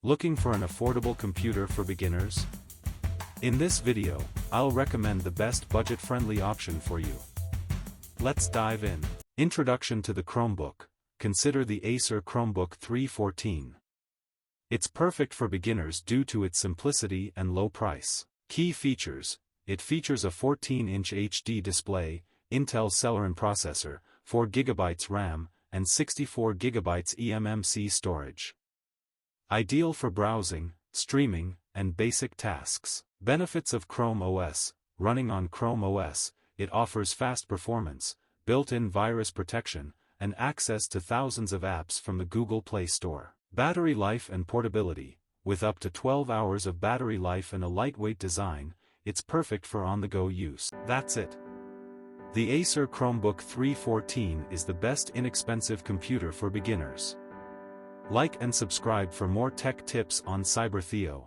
Looking for an affordable computer for beginners? In this video, I'll recommend the best budget-friendly option for you. Let's dive in. Introduction to the Chromebook. Consider the Acer Chromebook 314. It's perfect for beginners due to its simplicity and low price. Key features: it features a 14-inch HD display, Intel Celeron processor, 4GB RAM, and 64GB eMMC storage. Ideal for browsing, streaming, and basic tasks. Benefits of Chrome OS. Running on Chrome OS, it offers fast performance, built-in virus protection, and access to thousands of apps from the Google Play Store. Battery life and portability. With up to 12 hours of battery life and a lightweight design, it's perfect for on-the-go use. That's it. The Acer Chromebook 314 is the best inexpensive computer for beginners. Like and subscribe for more tech tips on CyberTheo.